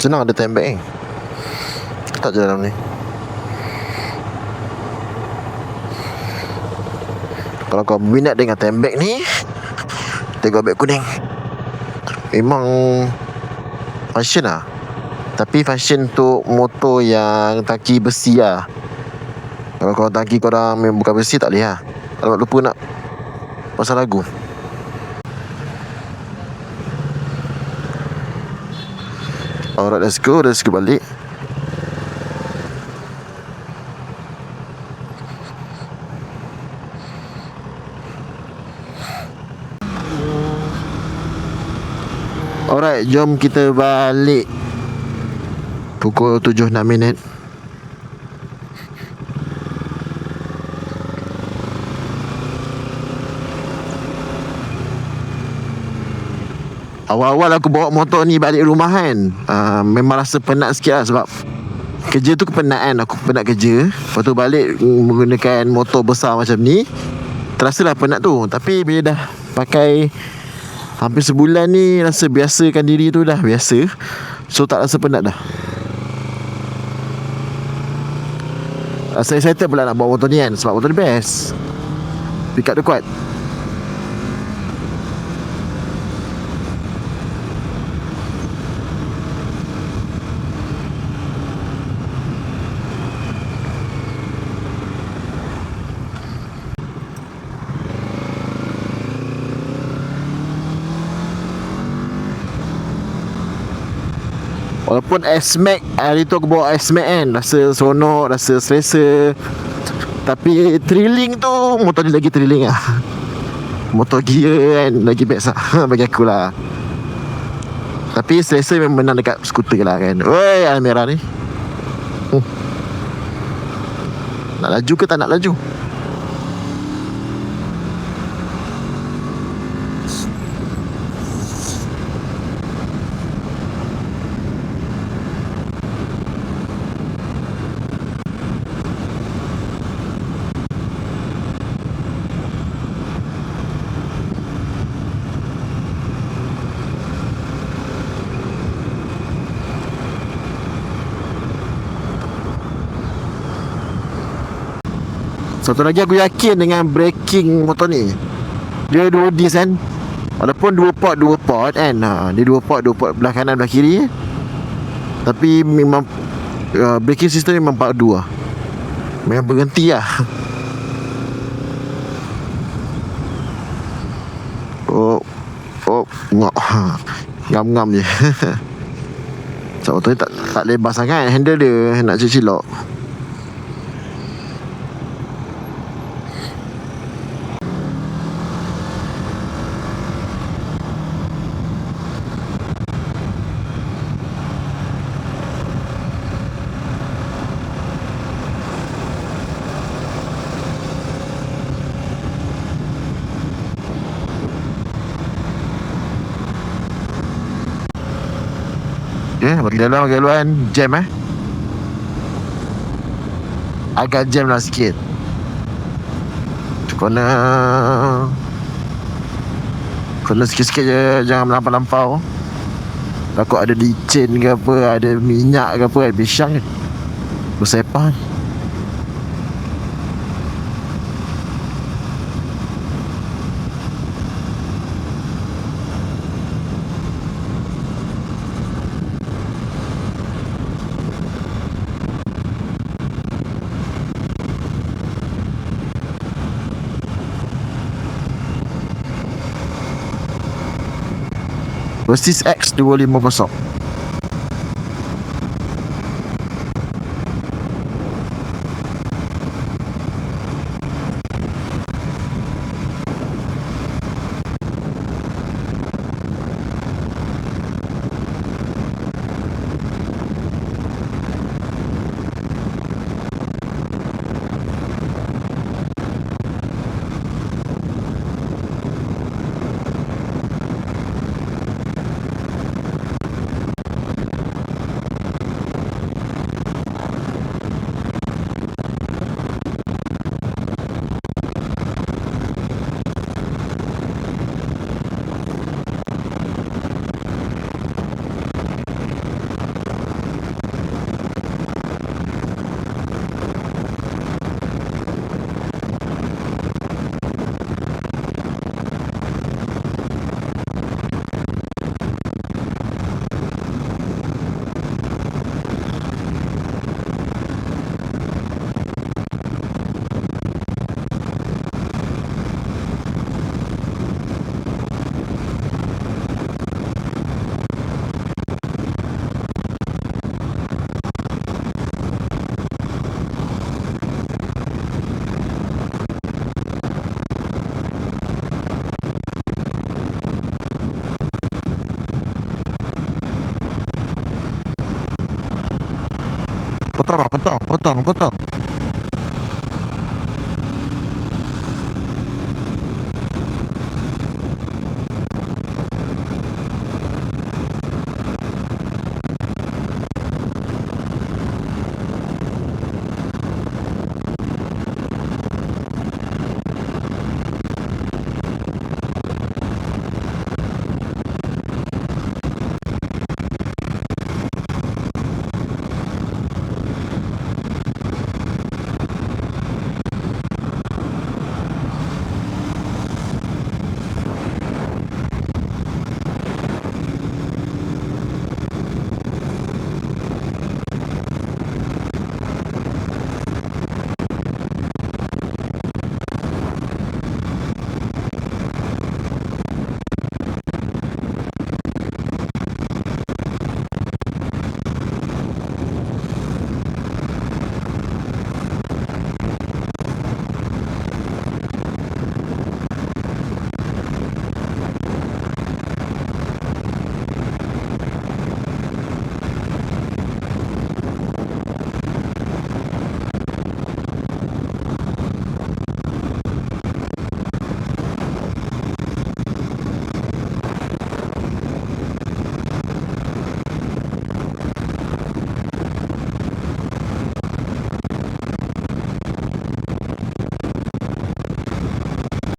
Senang ada time bag tak je dalam ni. Kalau kau minat dengan time bag ni, tengok beg kuning. Memang function lah. Tapi function untuk motor yang tangki besi lah. Kalau korang tangki korang bukan besi tak boleh lah. Alamak, lupa nak pasang lagu. Alright, let's go balik. Alright, jom kita balik. Pukul 7:06. Awal-awal aku bawa motor ni balik rumah kan, memang rasa penat sikit lah. Sebab kerja tu penat kan. Aku penat kerja, lepas tu balik menggunakan motor besar macam ni, terasa lah penat tu. Tapi bila dah pakai hampir sebulan ni, rasa biasakan diri tu dah biasa. So tak rasa penat dah. Rasa excited pula nak bawa motor ni kan. Sebab motor ni best, pick up dia kuat. Walaupun S-Max, hari tu aku bawa S-Max kan, rasa seronok, rasa selesa. Tapi thrilling tu, motor ni lagi thrilling lah. Motor gear kan, lagi best lah bagi aku lah. Tapi selesa memang menang dekat skuter lah kan. Oi, Almera ni nak laju ke tak nak laju? Satu lagi aku yakin dengan braking motor ni, dia 2 disc kan. Walaupun 2 port kan, dia 2 port belah kanan belah kiri. Tapi memang braking system memang part 2 lah. Memang berhenti lah. Oh ngak, ngam-ngam je. Sebab motor ni tak lebar sangat handle dia, nak cilok. Bagi laluan jam agak jam lah sikit. Kena sikit-sikit je, jangan melampau-lampau. Takut ada licin ke apa, ada minyak ke apa kan, bisang kan, bersepah. Versys X 250. potong.